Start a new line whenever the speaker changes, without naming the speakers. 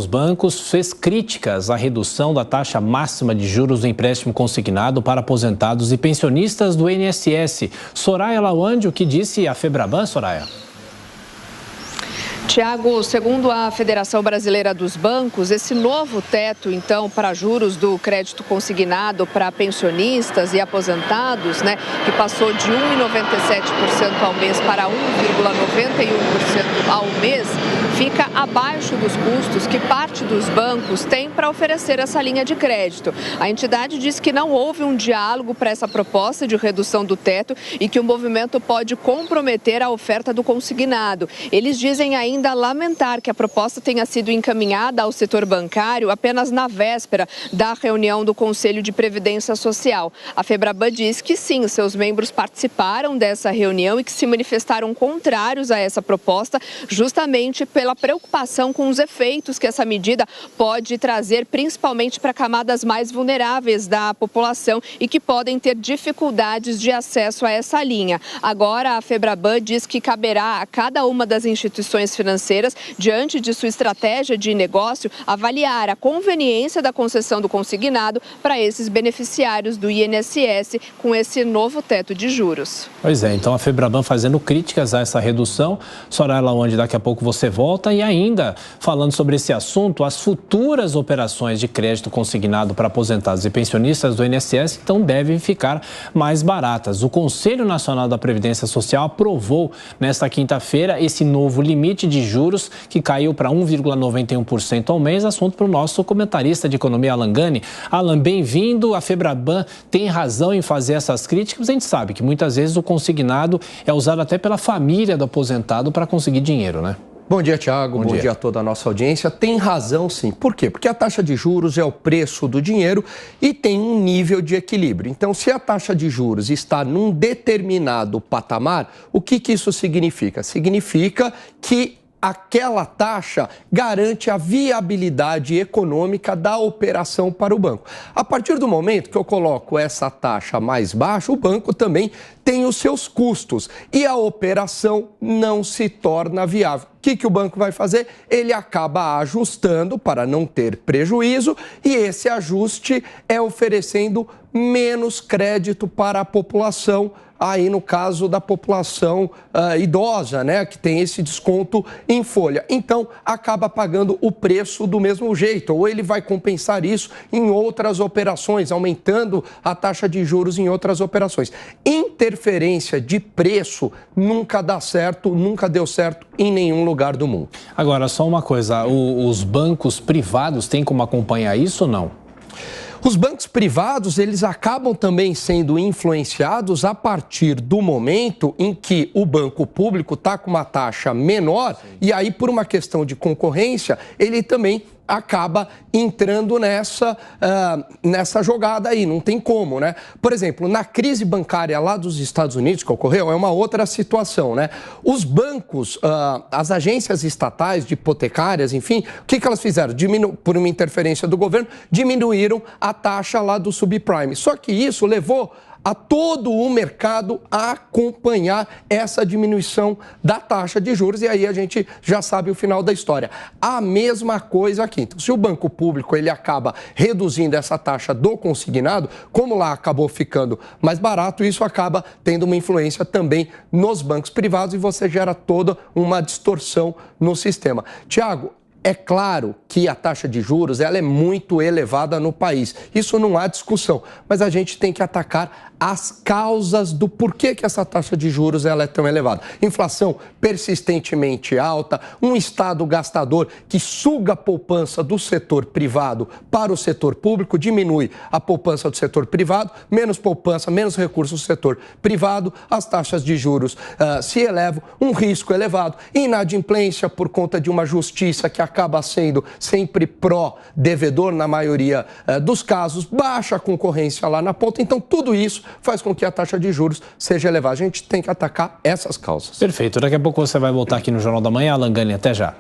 Os bancos fez críticas à redução da taxa máxima de juros do empréstimo consignado para aposentados e pensionistas do INSS. Soraya Lawande, o que disse a Febraban, Soraya?
Tiago, segundo a Federação Brasileira dos Bancos, esse novo teto, então, para juros do crédito consignado para pensionistas e aposentados, que passou de 1,97% ao mês para 1,91% ao mês, fica abaixo dos custos que parte dos bancos tem para oferecer essa linha de crédito. A entidade diz que não houve um diálogo para essa proposta de redução do teto e que o movimento pode comprometer a oferta do consignado. Eles dizem ainda lamentar que a proposta tenha sido encaminhada ao setor bancário apenas na véspera da reunião do Conselho de Previdência Social. A Febraban diz que sim, seus membros participaram dessa reunião e que se manifestaram contrários a essa proposta, justamente pela preocupação com os efeitos que essa medida pode trazer, principalmente para camadas mais vulneráveis da população e que podem ter dificuldades de acesso a essa linha. Agora, a Febraban diz que caberá a cada uma das instituições financeiras, diante de sua estratégia de negócio, avaliar a conveniência da concessão do consignado para esses beneficiários do INSS com esse novo teto de juros.
Pois é, então a Febraban fazendo críticas a essa redução. Soraya Lawande, daqui a pouco você volta. E ainda, falando sobre esse assunto, as futuras operações de crédito consignado para aposentados e pensionistas do INSS então devem ficar mais baratas. O Conselho Nacional da Previdência Social aprovou nesta quinta-feira esse novo limite de juros que caiu para 1,91% ao mês. Assunto para o nosso comentarista de economia, Alan Gani. Alan, bem-vindo. A Febraban tem razão em fazer essas críticas. A gente sabe que muitas vezes o consignado é usado até pela família do aposentado para conseguir dinheiro, né?
Bom dia, Tiago. Bom dia a toda a nossa audiência. Tem razão, sim. Por quê? Porque a taxa de juros é o preço do dinheiro e tem um nível de equilíbrio. Então, se a taxa de juros está num determinado patamar, o que isso significa? Significa que aquela taxa garante a viabilidade econômica da operação para o banco. A partir do momento que eu coloco essa taxa mais baixa, o banco também tem os seus custos e a operação não se torna viável. O que o banco vai fazer? Ele acaba ajustando para não ter prejuízo e esse ajuste é oferecendo menos crédito para a população, aí no caso da população idosa, que tem esse desconto em folha. Então, acaba pagando o preço do mesmo jeito, ou ele vai compensar isso em outras operações, aumentando a taxa de juros em outras operações. Interferência de preço nunca dá certo, nunca deu certo em nenhum lugar do mundo.
Agora, só uma coisa, os bancos privados têm como acompanhar isso ou não?
Os bancos privados, eles acabam também sendo influenciados a partir do momento em que o banco público está com uma taxa menor e aí, por uma questão de concorrência, ele também acaba entrando nessa jogada aí, não tem como, Por exemplo, na crise bancária lá dos Estados Unidos que ocorreu, é uma outra situação, Os bancos, as agências estatais de hipotecárias, enfim, o que elas fizeram? Por uma interferência do governo, diminuíram a taxa lá do subprime. Só que isso levou a todo o mercado a acompanhar essa diminuição da taxa de juros e aí a gente já sabe o final da história. A mesma coisa aqui. Então, se o banco público ele acaba reduzindo essa taxa do consignado, como lá acabou ficando mais barato, isso acaba tendo uma influência também nos bancos privados e você gera toda uma distorção no sistema. Tiago, é claro que a taxa de juros ela é muito elevada no país. Isso não há discussão, mas a gente tem que atacar as causas do porquê que essa taxa de juros ela é tão elevada. Inflação persistentemente alta, um Estado gastador que suga a poupança do setor privado para o setor público, diminui a poupança do setor privado, menos poupança, menos recursos do setor privado, as taxas de juros se elevam, um risco elevado, inadimplência por conta de uma justiça que acaba sendo sempre pró-devedor na maioria dos casos, baixa concorrência lá na ponta. Então, tudo isso faz com que a taxa de juros seja elevada. A gente tem que atacar essas causas.
Perfeito. Daqui a pouco você vai voltar aqui no Jornal da Manhã. Alan Gani, até já.